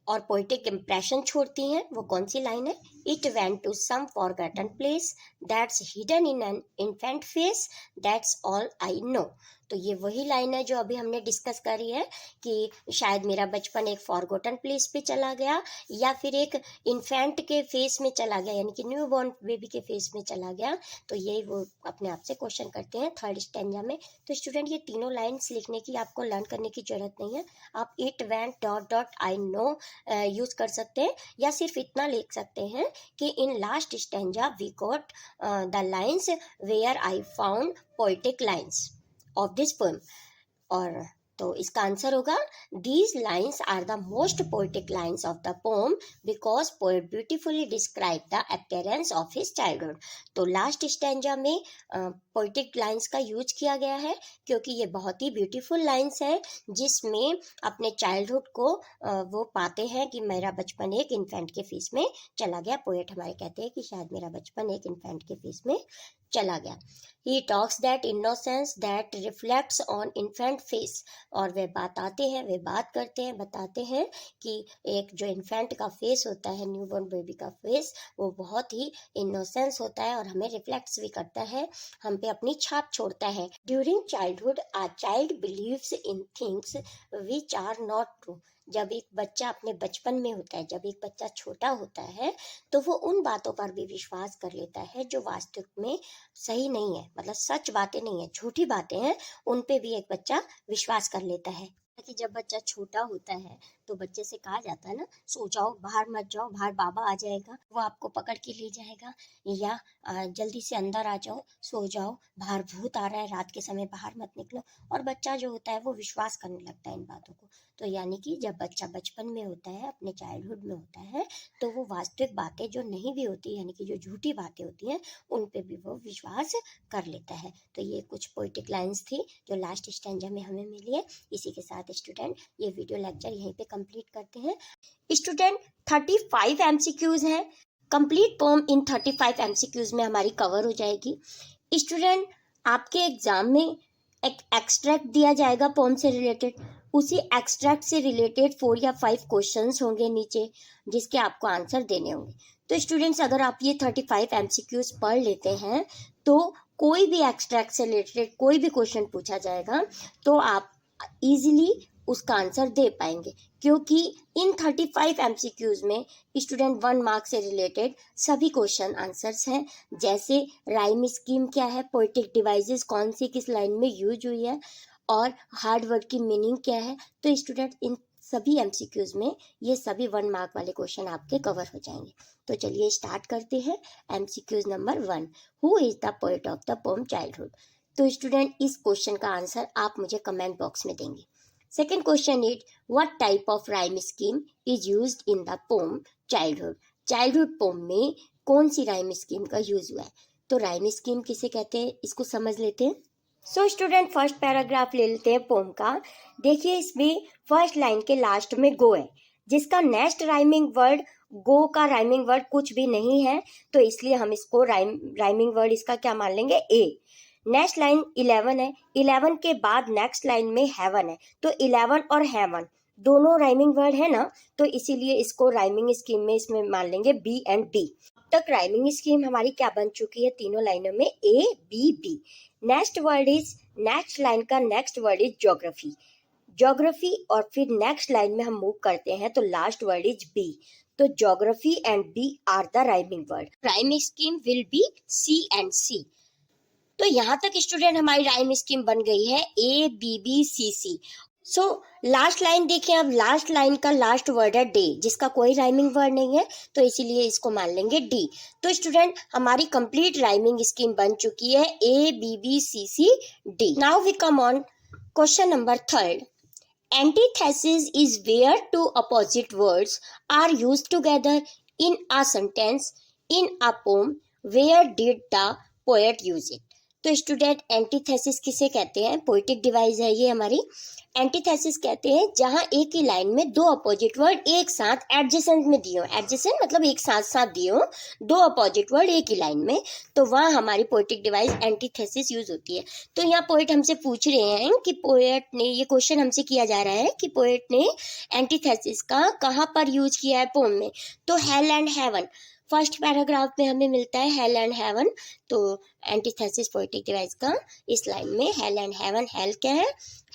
और पोइटिक इम्प्रेशन छोड़ती हैं। वो कौन सी लाइन है? It went to some forgotten place that's hidden in an infant face, that's all I know. तो ये वही लाइन है जो अभी हमने डिस्कस करी है कि शायद मेरा बचपन एक फॉरगॉटन प्लेस पे चला गया या फिर एक इन्फेंट के फेस में चला गया, यानी कि न्यू बॉर्न बेबी के फेस में चला गया। तो यही वो अपने आप से क्वेश्चन करते हैं थर्ड स्टेंजा में। तो स्टूडेंट, ये तीनों लाइन्स लिखने की आपको लर्न करने की जरूरत नहीं है। आप it went dot dot I know use कर सकते हैं, या सिर्फ इतना लिख सकते हैं कि in last stanza we got the lines where I found poetic lines of this poem. और तो इसका आंसर होगा these lines are the most poetic lines of the poem because poet beautifully describe the appearance of his childhood. तो लास्ट स्टैंजा में पोएटिक लाइन्स का यूज किया गया है क्योंकि ये बहुत ही ब्यूटीफुल लाइन्स हैं जिसमें अपने चाइल्डहुड को वो पाते हैं कि मेरा बचपन एक इन्फेंट के फेस में चला गया। पोएट हमारे कहते हैं कि शायद मेरा बचपन एक इन्फेंट के फेस में चला गया। He talks that innocence that reflects on infant face। और वे बताते हैं बताते हैं कि एक जो इन्फेंट का फेस होता है, न्यूबॉर्न बेबी का फेस, वो बहुत ही इनोसेंस होता है और हमें रिफ्लेक्ट्स भी करता है, हम पे अपनी छाप छोड़ता है। During childhood a child believes in things which are not true। जब एक बच्चा अपने बचपन में होता है, जब एक बच्चा छोटा होता है, तो वो उन बातों पर भी विश्वास कर लेता है जो वास्तविक में सही नहीं है, मतलब सच बातें नहीं है, झूठी बातें हैं, उन पे भी एक बच्चा विश्वास कर लेता है। कि जब बच्चा छोटा होता है तो बच्चे से कहा जाता है ना, सो जाओ, बाहर मत जाओ, बाहर बाबा आ जाएगा, वो आपको पकड़ के ले जाएगा, या जल्दी से अंदर आ जाओ, सो जाओ, बाहर भूत आ रहा है, रात के समय बाहर मत निकलो। और बच्चा जो होता है वो विश्वास करने लगता है इन बातों को। तो यानी कि जब बच्चा बचपन में होता है, अपने चाइल्डहुड में होता है, तो वो वास्तविक बातें जो नहीं भी होती, यानी कि जो झूठी बातें होती हैं, उन पे भी वो विश्वास कर लेता है। तो ये कुछ पोएटिक लाइन्स थी जो लास्ट स्टैंजा में हमें मिली है। इसी के साथ स्टूडेंट ये वीडियो लेक्चर यहीं पे कंप्लीट करते हैं। स्टूडेंट, 35 एमसीक्यूज हैं। कंप्लीट पोम इन 35 एमसीक्यूज में हमारी कवर हो जाएगी। स्टूडेंट, आपके एग्जाम में एक एक्सट्रैक्ट दिया जाएगा पोम से रिलेटेड, उसी एक्सट्रैक्ट से रिलेटेड 4 या 5 क्वेश्चंस होंगे नीचे, जिसके आपको आंसर देने होंगे। तो स्टूडेंट्स, अगर आप ये 35 एमसीक्यूज पढ़ लेते हैं तो कोई भी एक्सट्रैक्ट से रिलेटेड कोई भी क्वेश्चन पूछा जाएगा तो आप इजीली उसका आंसर दे पाएंगे, क्योंकि इन 35 एमसीक्यूज में स्टूडेंट 1 मार्क से रिलेटेड सभी क्वेश्चन आंसर्स हैं, जैसे राइम स्कीम क्या है, पोएटिक डिवाइसेस कौन सी किस लाइन में यूज हुई है, और हार्ड वर्ड की मीनिंग क्या है। तो स्टूडेंट, इन सभी एमसीक्यूज में ये सभी 1 मार्क वाले क्वेश्चन आपके कवर हो जाएंगे। तो चलिए स्टार्ट करते हैं। MCQs number 1, who is the poet of the poem childhood. तो स्टूडेंट, इस क्वेश्चन का आंसर आप मुझे कमेंट बॉक्स में देंगे। Second question is what type of rhyme scheme is used in the poem childhood. Childhood poem में कौन सी राइम स्कीम का यूज हुआ है। तो राइम स्कीम किसे कहते हैं, इसको समझ लेते हैं। सो स्टूडेंट, फर्स्ट पैराग्राफ ले लेते हैं पोम का। देखिए, इसमें फर्स्ट लाइन के लास्ट में गो है, जिसका नेक्स्ट राइमिंग वर्ड गो का राइमिंग वर्ड कुछ भी नहीं है, तो इसलिए हम इसको राइमिंग वर्ड इसका क्या मान लेंगे, ए। नेक्स्ट लाइन 11 है, 11 के बाद नेक्स्ट लाइन में हेवन है, तो 11 और हेवन दोनों राइमिंग वर्ड है ना, तो इसीलिए इसको राइमिंग स्कीम में इसमें मान लेंगे बी एंड डी। अब तक राइमिंग स्कीम हमारी क्या बन चुकी है, तीनों लाइनों में A B B. Next line का नेक्स्ट वर्ड इज ज्योग्राफी, और फिर नेक्स्ट लाइन में हम मूव करते हैं तो लास्ट वर्ड इज बी। तो geography and B are the rhyming word. Rhyming scheme will be C and C. तो यहाँ तक स्टूडेंट हमारी राइम स्कीम बन गई है ABBCC। सो लास्ट लाइन देखिए, अब लास्ट लाइन का लास्ट वर्ड है डे, जिसका कोई राइमिंग वर्ड नहीं है, तो इसीलिए इसको मान लेंगे डी। तो स्टूडेंट हमारी कंप्लीट राइमिंग स्कीम बन चुकी है ABBCC D। Now we come on question number 3। Antithesis is where two opposite words are used together in a sentence in a poem. Where did the poet use it? तो स्टूडेंट एंटीथेसिस किसे कहते हैं? पोइटिक डिवाइस है ये हमारी। एंटीथेसिस कहते हैं जहां एक ही लाइन में दो अपोजिट वर्ड एक साथ एडजेसेंट में दिए हो, एडजेसेंट मतलब एक साथ साथ दिए हो दो अपोजिट वर्ड एक ही लाइन में, तो वहाँ हमारी पोइटिक डिवाइस एंटीथेसिस यूज होती है। तो यहाँ पोएट हमसे पूछ रहे हैं कि पोएट ने, ये क्वेश्चन हमसे किया जा रहा है कि पोएट ने एंटीथेसिस का कहाँ पर यूज किया है पोम में। तो hello and haven, first paragraph में हमें मिलता है हेल एंड हेवन। तो एंटीथेसिस पोएटिक डिवाइस का इस लाइन में हेल एंड हेवन। हेल क्या है?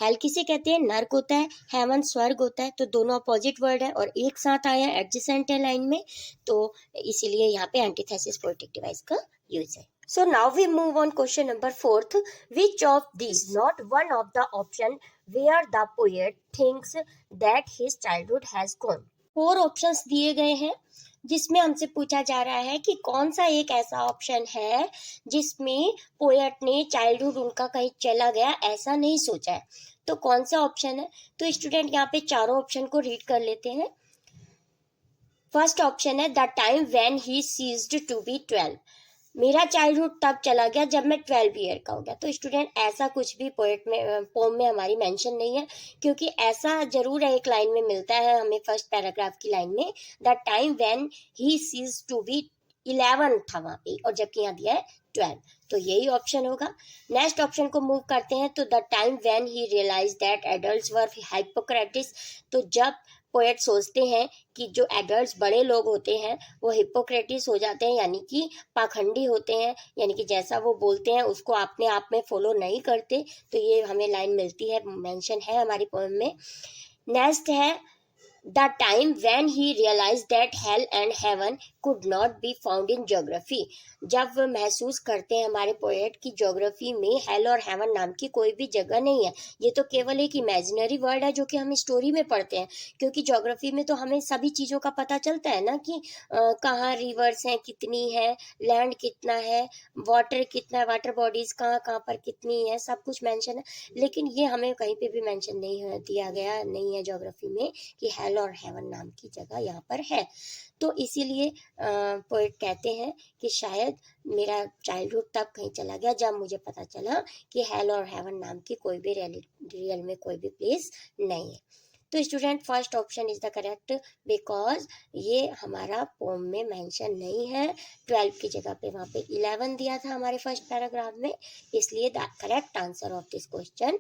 हेल किसे कहते हैं? नर्क होता है। हेवन स्वर्ग होता है। तो दोनों अपोजिट वर्ड है और एक साथ आया, एडजेसेंट है लाइन में, तो इसीलिए यहाँ पे एंटीथेसिस पोएटिक डिवाइस का यूज है। So now we move on question number 4. Which of these not one of the option where the poet thinks that his childhood has gone? 4 options दिए गए हैं जिसमें हमसे पूछा जा रहा है कि कौन सा एक ऐसा ऑप्शन है जिसमें पोएट ने चाइल्डहुड उनका कहीं चला गया ऐसा नहीं सोचा है। तो कौन सा ऑप्शन है? तो स्टूडेंट यहाँ पे चारों ऑप्शन को रीड कर लेते हैं। फर्स्ट ऑप्शन है the time when he ceased to be 12। मेरा चाइल्डहुड तब चला गया जब मैं 12 ईयर का हो गया। तो स्टूडेंट ऐसा कुछ भी पोम में हमारी मेंशन नहीं है, क्योंकि ऐसा जरूर है एक लाइन में मिलता है हमें फर्स्ट पैराग्राफ की लाइन में, the time when he cease to be 11 था वहां पे, और जबकि यहाँ दिया है 12, तो यही ऑप्शन होगा। नेक्स्ट ऑप्शन को मूव करते हैं तो the time when he realise that adults were hypocrites. तो जब पोएट सोचते हैं कि जो एडल्ट्स बड़े लोग होते हैं वो हिपोक्रेटिस हो जाते हैं, यानी कि पाखंडी होते हैं, यानी कि जैसा वो बोलते हैं उसको अपने आप में फॉलो नहीं करते। तो ये हमें लाइन मिलती है, मेंशन है हमारी पोएम में। नेक्स्ट है the time when he realise that hell and heaven could not be found in geography. जब वह महसूस करते हैं हमारे पोएट की ज्योग्राफी में हेल और हेवन नाम की कोई भी जगह नहीं है। ये तो केवल एक इमेजिनरी वर्ड है जो कि हम स्टोरी में पढ़ते हैं, क्योंकि ज्योग्राफी में तो हमें सभी चीज़ों का पता चलता है ना कि कहाँ रिवर्स हैं, कितनी है, लैंड कितना है, वाटर कितना है, वाटर बॉडीज कहाँ कहाँ पर कितनी है, सब कुछ मेंशन है। लेकिन ये हमें कहीं पे भी मेंशन नहीं दिया गया नहीं है ज्योग्राफी में कि हेल और हेवन नाम की जगह यहाँ पर है। तो इसीलिए पोएट कहते हैं कि शायद मेरा चाइल्डहुड तब कहीं चला गया जब मुझे पता चला कि हेल और हेवन नाम की कोई भी रियल में कोई भी प्लेस नहीं है। तो student first option is the correct, because ये हमारा पोम में मेंशन नहीं है। 12 की जगह पे वहाँ पे 11 दिया था हमारे फर्स्ट पैराग्राफ में, इसलिए the correct answer of this question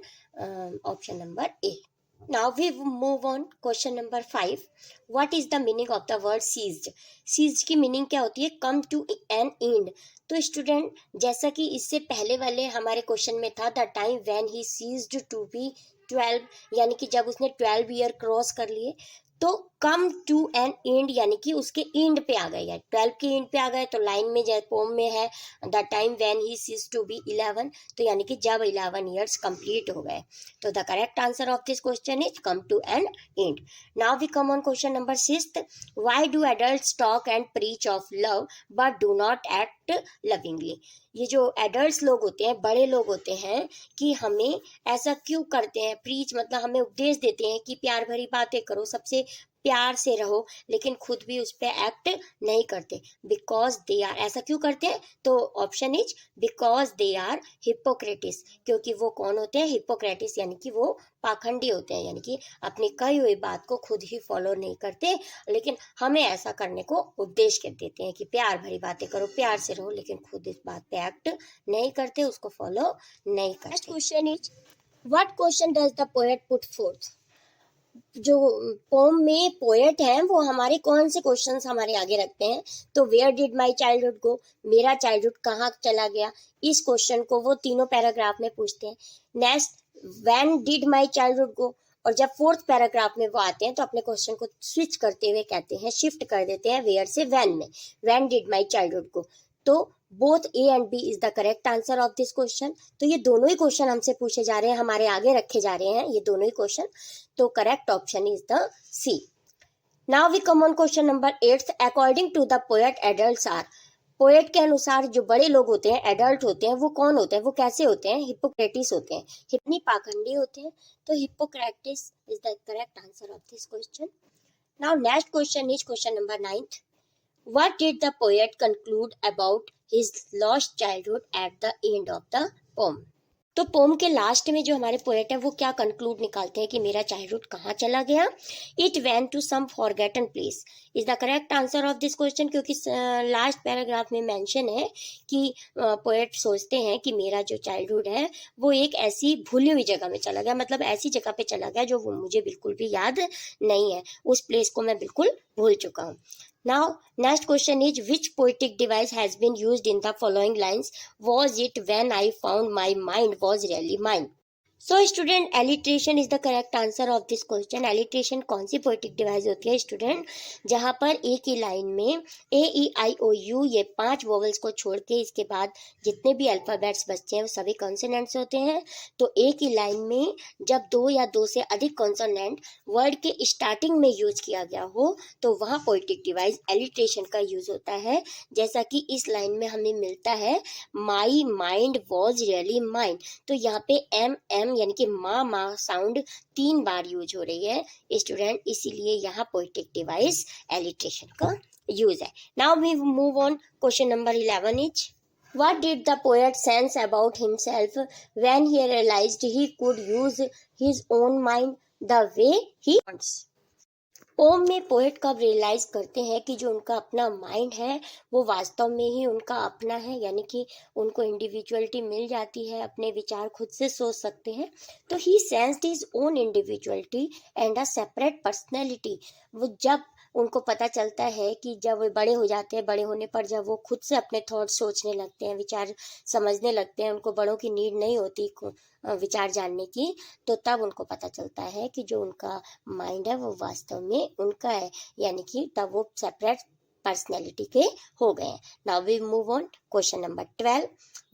option number A. Now we move on question number 5. What is the meaning of the word seized? Seized की मीनिंग क्या होती है? Come to an end. तो स्टूडेंट जैसा कि इससे पहले वाले हमारे क्वेश्चन में था the time when he ceased to be 12, यानी कि जब उसने 12 ईयर क्रॉस कर लिए, तो कम टू एन एंड यानी कि उसके एंड पे आ गए, या 12 के एंड पे आ गए। तो लाइन में जैसे पोम में है the time when he cease to be 11, तो यानी कि जब 11 ईयर्स कंप्लीट हो गए। तो the correct answer of this question is come to an end. Now we come on question number 6. Why do adults talk and preach of love but do not act lovingly? ये जो एडल्ट्स लोग होते हैं, बड़े लोग होते हैं, कि हमें ऐसा क्यों करते हैं? प्रीच मतलब हमें उपदेश देते हैं कि प्यार भरी बातें करो, सबसे प्यार से रहो, लेकिन खुद भी उस पर एक्ट नहीं करते। बिकॉज दे आर, ऐसा क्यों करते हैं? तो option is because they are hypocrites, क्योंकि वो कौन होते हैं? हिपोक्रेटिस, यानी कि वो पाखंडी होते हैं, यानी कि अपनी कही हुई बात को खुद ही फॉलो नहीं करते, लेकिन हमें ऐसा करने को उपदेश कर देते हैं कि प्यार भरी बातें करो, प्यार से रहो, लेकिन खुद इस बात पे एक्ट नहीं करते, उसको फॉलो नहीं करते। Next question is what question does the poet put fourth? जो पोम में पोएट हैं वो हमारे कौन से क्वेश्चंस हमारे आगे रखते हैं? तो where did my childhood go, मेरा चाइल्डहुड कहाँ चला गया, इस क्वेश्चन को वो तीनों पैराग्राफ में पूछते हैं। Next when did my childhood गो, और जब फोर्थ पैराग्राफ में वो आते हैं तो अपने क्वेश्चन को स्विच करते हुए कहते हैं, शिफ्ट कर देते हैं वेयर से व्हेन में, when did my childhood go. तो both A and B is the correct answer of this question. तो ये दोनों ही क्वेश्चन हमसे पूछे जा रहे हैं, हमारे आगे रखे जा रहे हैं ये दोनों ही क्वेश्चन। तो correct option is the C. Now we come on question number 8। According to the poet adults are, poet के अनुसार जो बड़े लोग होते हैं, एडल्ट होते हैं, वो कौन होते हैं, वो कैसे होते हैं? हिप्पोक्रेटिस होते हैं, हिप्नी पाखंडी होते हैं। तो hypocrites is the correct answer of this question. Now next question is question number 9। What did the poet conclude about his lost childhood at the end of the poem? तो पोम के लास्ट में जो हमारे पोएट है वो क्या कंक्लूड निकालते हैं कि मेरा चाइल्डहुड कहाँ चला गया? It went to some forgotten place is the correct answer of this question. क्योंकि लास्ट पैराग्राफ में मेंशन है कि पोएट सोचते हैं कि मेरा जो चाइल्डहुड है वो एक ऐसी भूली हुई जगह में चला गया, मतलब ऐसी जगह पे चला गया जो वो मुझे बिल्कुल भी याद नहीं है, उस प्लेस को मैं बिल्कुल भूल चुका हूँ। Now, next question is, which poetic device has been used in the following lines? Was it when I found my mind was really mine? So student, alliteration is the correct answer of this question. Alliteration कौन सी पोएटिक डिवाइस होती है स्टूडेंट? जहां पर एक ही लाइन में ए ई आई ओ यू ये 5 वोवेल्स को छोड़ के इसके बाद जितने भी अल्फाबेट्स बचते हैं वो सभी कॉन्सोनेंट्स होते हैं। तो एक ही लाइन में जब 2 या 2 से अधिक कॉन्सोनेंट वर्ड के स्टार्टिंग में यूज किया गया हो तो वहाँ पोएटिक डिवाइस एलिट्रेशन का यूज होता है। जैसा कि इस लाइन में हमें मिलता है my mind was really mine. तो यहाँ पे एम यानी कि माँ साउंड 3 बार यूज हो रही है स्टूडेंट, इसीलिए यहाँ पोएटिक डिवाइस एलिट्रेशन का यूज है। Now we move on question number 11 is, what did the poet sense about himself when he realized he could use his own mind the way he wants? Poem में पोएट कब रियलाइज करते हैं कि जो उनका अपना माइंड है वो वास्तव में ही उनका अपना है, यानी कि उनको इंडिविजुअलिटी मिल जाती है, अपने विचार खुद से सोच सकते हैं। तो he sensed his own individuality and a separate personality. वो जब उनको पता चलता है कि जब वो बड़े हो जाते हैं, बड़े होने पर जब वो खुद से अपने थॉट सोचने लगते हैं, विचार समझने लगते हैं, उनको बड़ों की नीड नहीं होती विचार जानने की, तो तब उनको पता चलता है कि जो उनका माइंड है वो वास्तव में उनका है, यानी कि तब वो सेपरेट पर्सनैलिटी के हो गए हैं। Now we move on question number 12।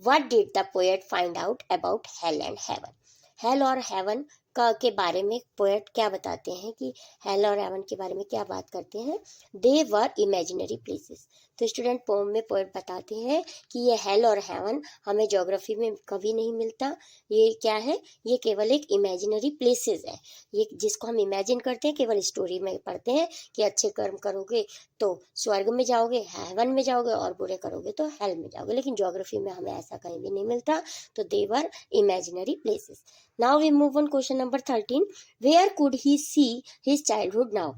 What did the poet find out about hell and heaven? Hell और हेवन के बारे में पोएट क्या बताते हैं कि हेल और हेवन के बारे में क्या बात करते हैं? दे वर इमेजिनरी प्लेसेस। तो स्टूडेंट, पोम में पोएट बताते हैं कि ये हेल और हेवन हमें ज्योग्राफी में कभी नहीं मिलता। ये क्या है? ये केवल एक इमेजिनरी प्लेसेस है, ये जिसको हम इमेजिन करते हैं, केवल स्टोरी में पढ़ते हैं कि अच्छे कर्म करोगे तो स्वर्ग में जाओगे, हेवन में जाओगे, और बुरे करोगे तो हेल में जाओगे, लेकिन ज्योग्राफी में हमें ऐसा कहीं भी नहीं मिलता। तो they were imaginary places. Now we move on question number 13। Where could he see his childhood now?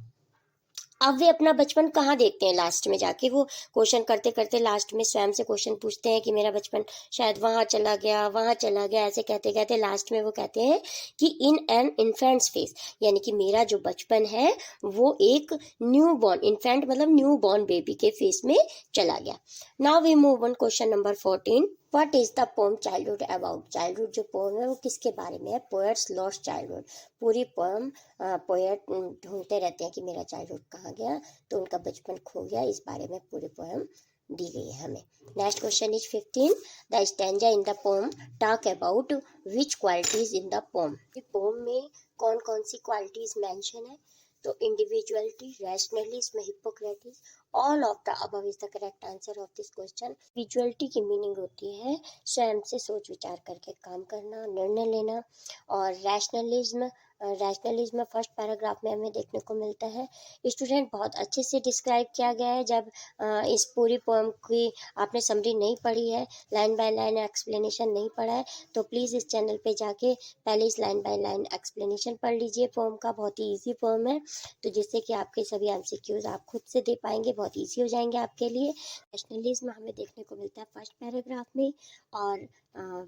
अब वे अपना बचपन कहाँ देखते हैं? लास्ट में जाके वो क्वेश्चन करते करते लास्ट में स्वयं से क्वेश्चन पूछते हैं कि मेरा बचपन शायद वहाँ चला गया, ऐसे कहते कहते लास्ट में वो कहते हैं कि इन एन इन्फेंट्स फेस, यानी कि मेरा जो बचपन है वो एक न्यू बॉर्न, इन्फेंट मतलब न्यू बॉर्न बेबी के फेस में चला गया। Now we move on question number 14। What is the poem childhood about? Childhood जो पोम है वो किसके बारे में है? Poets lost childhood. पूरी पोम पोएट ढूंढते रहते हैं कि मेरा चाइल्डहुड कहाँ गया, तो उनका बचपन खो गया, इस बारे में पूरी पोएम दी गई है हमें। Next question is 15। The stanza in the poem talk about which qualities in the poem? Poem में कौन कौन सी क्वालिटीज मेंशन है? तो individuality, rationalism, hypocrites, all of the above is the correct answer of this question. Individuality की मीनिंग होती है स्वयं से सोच विचार करके काम करना, निर्णय लेना। और रैशनलिज्म फर्स्ट पैराग्राफ में हमें देखने को मिलता है। स्टूडेंट, बहुत अच्छे से डिस्क्राइब किया गया है। जब इस पूरी पोएम की आपने समरी नहीं पढ़ी है, लाइन बाय लाइन एक्सप्लेनेशन नहीं पढ़ा है, तो प्लीज़ इस चैनल पे जाके पहले इस लाइन बाय लाइन एक्सप्लेनेशन पढ़ लीजिए। पोएम का बहुत ही ईजी पोएम है, तो जिससे कि आपके सभी एमसीक्यूज आप खुद से दे पाएंगे, बहुत ईजी हो जाएंगे आपके लिए। नेशनलिज्म हमें देखने को मिलता है फर्स्ट पैराग्राफ में। और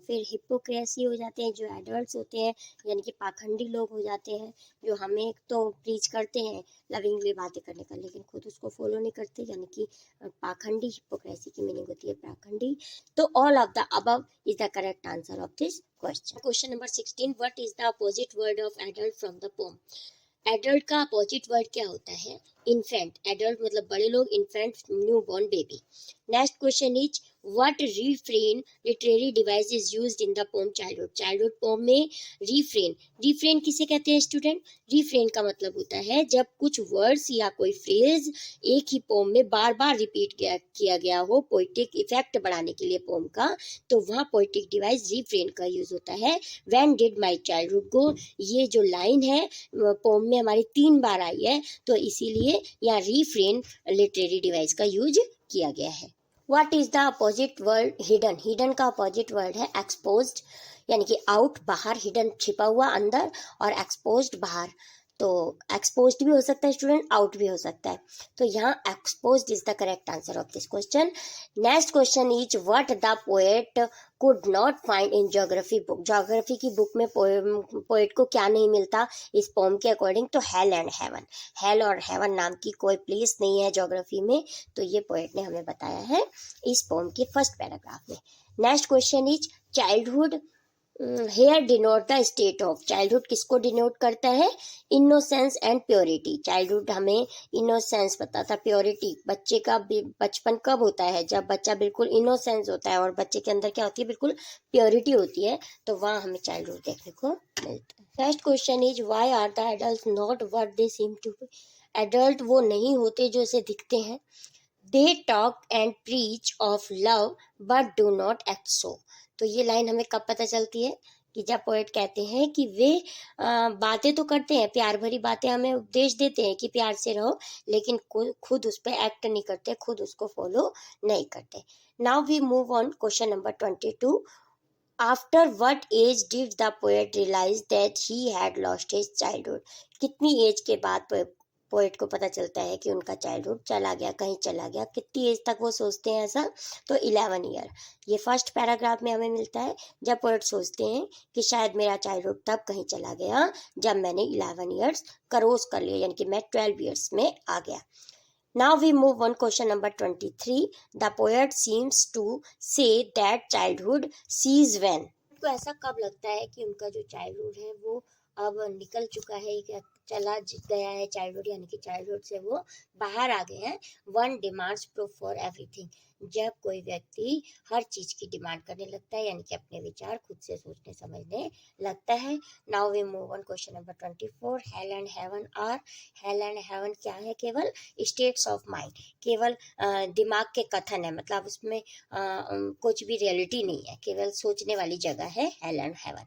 फिर हिप्पोक्रेसी हो जाते हैं जो एडल्ट्स होते हैं, यानी कि पाखंडी लोग हो जाते हैं, जो हमें तो प्रीच करते हैं लविंगली बातें करने का, लेकिन खुद उसको फॉलो नहीं करते, यानी कि पाखंडी। हिप्पोक्रेसी की मीनिंग होती है पाखंडी। तो all of the above is the correct answer of this question. Question number 16। What is the opposite word of adult from the poem? Adult का अपोजिट वर्ड क्या होता है? इन्फेंट। एडल्ट मतलब बड़े लोग, infant new born baby. Next question is what refrain literary device is used in the poem childhood. Childhood poem में रिफ्रेन किसे कहते हैं स्टूडेंट? रिफ्रेन का मतलब होता है जब कुछ वर्ड्स या कोई फ्रेज एक ही पोम में बार बार रिपीट किया गया हो पोइटिक इफेक्ट बढ़ाने के लिए पोम का, तो वहाँ पोइटिक डिवाइस रिफ्रेन का यूज होता है। व्हेन डिड माई चाइल्डहुड गो, ये जो लाइन है पोम में हमारी 3 बार आई है, तो इसीलिए यहाँ रिफ्रेन लिटरेरी डिवाइस का यूज किया गया है। What is the opposite word hidden? Hidden का अपोजिट वर्ड है एक्सपोज्ड, यानी कि आउट बाहर, हिडन छिपा हुआ अंदर, और एक्सपोज्ड बाहर। तो एक्सपोज्ड भी हो सकता है स्टूडेंट, आउट भी हो सकता है। तो यहाँ exposed is the correct answer of this question. Next question is what the poet could not find in geography book. Geography की बुक में पोएट को क्या नहीं मिलता इस पोम के अकॉर्डिंग? तो हेल एंड हेवन। हेल और हेवन नाम की कोई प्लेस नहीं है ज्योग्राफी में, तो ये पोएट ने हमें बताया है इस पोम के फर्स्ट पैराग्राफ में। Next question is childhood here denote the state of. Childhood किसको डिनोट करता है? Innocence and purity. चाइल्डहुड हमें इनोसेंस बताता, प्योरिटी। बच्चे का बचपन कब होता है? जब बच्चा बिल्कुल इनोसेंस होता है और बच्चे के अंदर क्या होती है? बिल्कुल प्योरिटी होती है, तो वहाँ हमें चाइल्डहुड देखने को मिलता है। Next question is why are the adult not what they seem to be. Adult वो नहीं होते जो इसे दिखते हैं। They talk and preach of love but do not act so. तो ये लाइन हमें कब पता चलती है? कि जब पोएट कहते हैं कि वे बातें तो करते हैं, प्यार भरी बातें हमें उपदेश देते हैं कि प्यार से रहो, लेकिन खुद उस पर एक्ट नहीं करते, खुद उसको फॉलो नहीं करते। Now we move on question number 22। After what age did the poet realise that he had lost his childhood. कितनी एज के बाद पोएट को पता चलता है कि उनका चाइल्डहुड चला गया, कहीं चला गया? कितनी एज तक वो सोचते हैं ऐसा? तो 11 ईयर। ये फर्स्ट पैराग्राफ में हमें मिलता है जब पोएट सोचते हैं कि शायद मेरा चाइल्डहुड तब कहीं चला गया जब मैंने 11 ईयर्स क्रॉस कर लिया, यानी कि मैं 12 ईयर्स में आ गया। Now we move on question number 23. The poet seems to say that childhood cease when। को ऐसा कब लगता है कि उनका जो चाइल्डहुड है वो अब निकल चुका है, क्या चला गया है चाइल्डहुड, यानी कि चाइल्डहुड से वो बाहर आ गए हैं। One demands proof for everything. जब कोई व्यक्ति हर चीज की डिमांड करने लगता है, यानी कि अपने विचार खुद से सोचने समझने लगता है। Now we move on question number 24। Hell and heaven are. Hell and heaven क्या है? केवल स्टेट्स ऑफ माइंड, केवल दिमाग के कथन है, मतलब उसमें कुछ भी रियलिटी नहीं है, केवल सोचने वाली जगह है hell and heaven.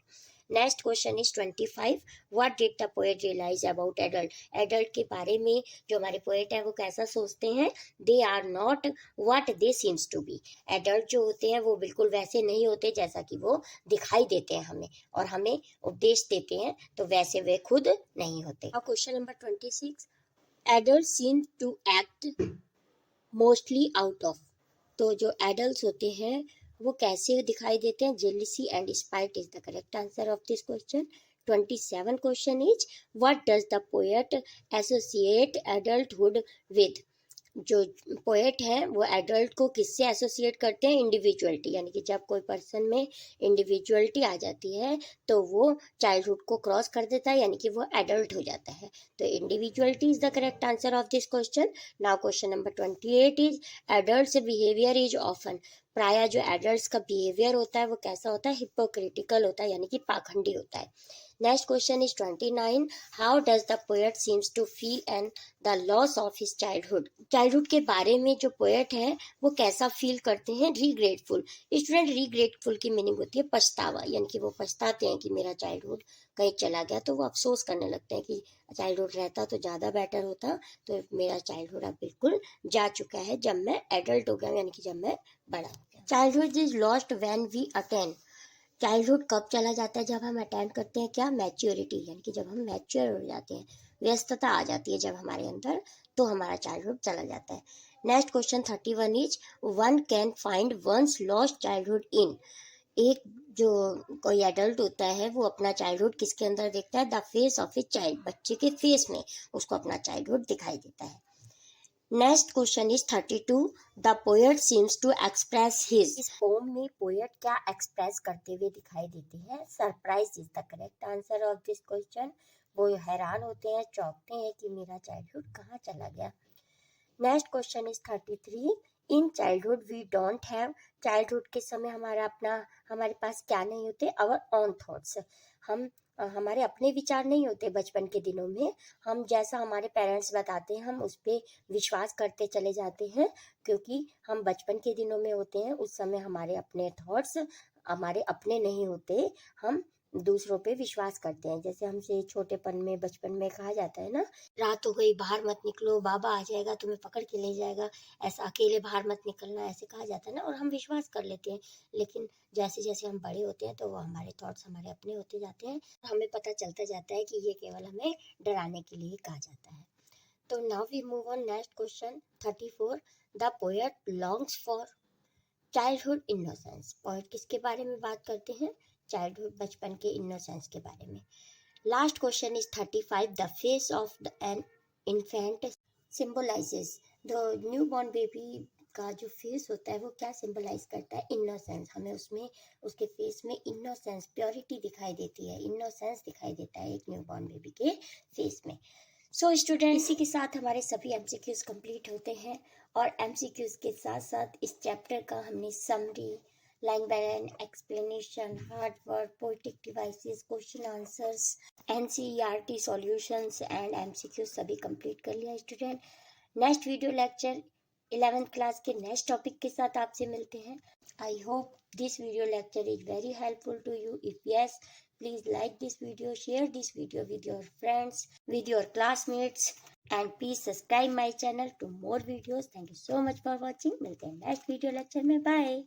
Next question is 25। What did the poet realise about adult. Adult के बारे में जो हमारे पोएट है वो कैसा सोचते हैं? They are not what they seems to be. Adult जो होते हैं वो बिल्कुल वैसे नहीं होते जैसा कि वो दिखाई देते हैं हमें, और हमें उपदेश देते हैं, तो वैसे वे खुद नहीं होते। Question number 26। Adult seem to act mostly out of. तो जो एडल्ट होते हैं वो कैसे दिखाई देते हैं? Jealousy and spite is the correct answer of this question. 27 question is what does the poet associate adulthood with. जो पोएट है वो एडल्ट को किससे एसोसिएट करते हैं? इंडिविजुअलिटी, यानी कि जब कोई पर्सन में इंडिविजुअलिटी आ जाती है तो वो चाइल्डहुड को क्रॉस कर देता है, यानी कि वो एडल्ट हो जाता है। तो individuality is the correct answer of this question. Now question number 28 is adults behaviour is often. प्राय जो एडल्ट्स का बिहेवियर होता है वो कैसा होता है? हिपोक्रिटिकल होता है, यानी कि पाखंडी होता है। Next question is 29। How does the poet seems to feel and the loss of his childhood. Childhood के बारे में जो पोएट है वो कैसा फील करते हैं? रिग्रेटफुल। स्टूडेंट, रिग्रेटफुल की मीनिंग होती है पछतावा, यानी कि वो पछताते हैं कि मेरा चाइल्डहुड कहीं चला गया, तो वो अफसोस करने लगते हैं कि चाइल्डहुड रहता तो ज़्यादा बेटर होता, तो मेरा चाइल्डहुड अब बिल्कुल जा चुका है जब मैं एडल्ट हो गया, यानी कि जब मैं बड़ा हो गया। Childhood is lost when we attain. Childhood कब चला जाता है? जब हम अटेंड करते हैं क्या? मैच्योरिटी, यानी कि जब हम मैच्योर हो जाते हैं, व्यस्तता आ जाती है जब हमारे अंदर, तो हमारा चाइल्डहुड चला जाता है। Next question 31 is one can find once lost childhood in. एक जो कोई एडल्ट होता है वो अपना चाइल्डहुड किसके अंदर देखता है? The face of a child. बच्चे के फेस में उसको अपना चाइल्डहुड दिखाई देता है। Next question is 32। The poet seems to express his. इस पोम में पोएट क्या एक्सप्रेस करते हुए दिखाई देते हैं? Surprise is the correct answer of this question. वो हैरान होते हैं, चौंकते हैं कि मेरा चाइल्डहुड कहाँ चला गया। Next question is 33। In childhood we don't have, childhood के समय हमारे पास क्या नहीं होते, आवर ओन थॉट्स, हमारे अपने विचार नहीं होते बचपन के दिनों में, हम जैसा हमारे पेरेंट्स बताते हैं हम उस पर विश्वास करते चले जाते हैं, क्योंकि हम बचपन के दिनों में होते हैं, उस समय हमारे अपने थॉट्स हमारे अपने नहीं होते, हम दूसरों पे विश्वास करते हैं। जैसे हमसे छोटेपन में बचपन में कहा जाता है ना, रात हो गई बाहर मत निकलो, बाबा आ जाएगा तुम्हें पकड़ के ले जाएगा, ऐसा अकेले बाहर मत निकलना, ऐसे कहा जाता है ना, और हम विश्वास कर लेते हैं। लेकिन जैसे जैसे हम बड़े होते हैं तो वो हमारे थॉट्स हमारे अपने होते जाते हैं, हमें पता चलता जाता है कि ये केवल हमें डराने के लिए कहा जाता है। तो now we move on next question 34। The poet longs for childhood innocence. Poet किसके बारे में बात करते हैं? चाइल्डहुड, बचपन के इनोसेंस के बारे में। Last question is 35। The face of an infant symbolizes, the new born baby का जो फेस होता है वो क्या सिंबलाइज करता है? इनोसेंस। हमें उसमें उसके फेस में इनोसेंस, प्योरिटी दिखाई देती है, इनोसेंस दिखाई देता है एक न्यू बॉर्न बेबी के फेस में। सो स्टूडेंट, इसी के साथ हमारे सभी एमसीक्यूज कंप्लीट होते हैं, और एमसीक्यूज के साथ साथ इस चैप्टर का हमने summary, line by line explanation, hard word, poetic devices, question answers, NCERT solutions and MCQs सभी कंप्लीट कर लिया student. Next video lecture 11th class के नेक्स्ट टॉपिक के साथ आपसे मिलते हैं। I hope this video lecture is very helpful to you. If yes, please like this video, share this video with your friends, with your classmates, and please subscribe my channel to more videos. Thank you so much for watching. मिलते हैं नेक्स्ट वीडियो लेक्चर में, बाय।